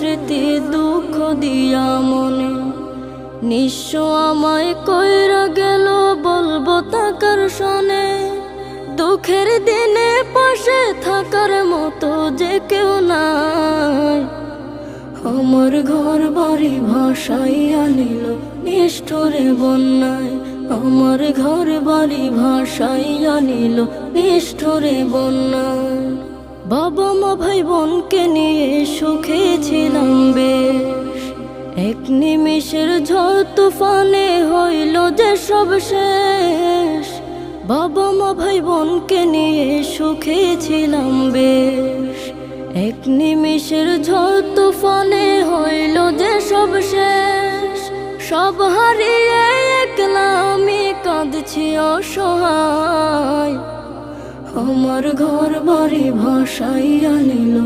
স্মৃতি দুঃখ দিয়া মনে নিঃস্ব আমায় কইরা গেল বলবো তাকার শোনে। দুঃখের দিনে পাশে থাকার মতো যে কেউ নাই, আমার ঘর বাড়ি ভাসাইয়া নিল নিষ্ঠুরে বন্যায়। আমার ঘর বাড়ি ভাসাইয়া নিল নিষ্ঠুরে বন্যায়। বাবা মা ভাই বোনকে নিয়ে সুখে ছিলাম বেশ, এক নিমিষের ঝড় তুফানে হইল যে সব শেষ। বাবা মা ভাই বোনকে নিয়ে সুখে ছিলাম বেশ, এক নিমিষের ঝড় তুফানে হইল যে সব শেষ। সব হারিয়ে একলা আমি কাঁদছি অসহায়, আমার ঘর বাড়ি ভাসাইয়া নিল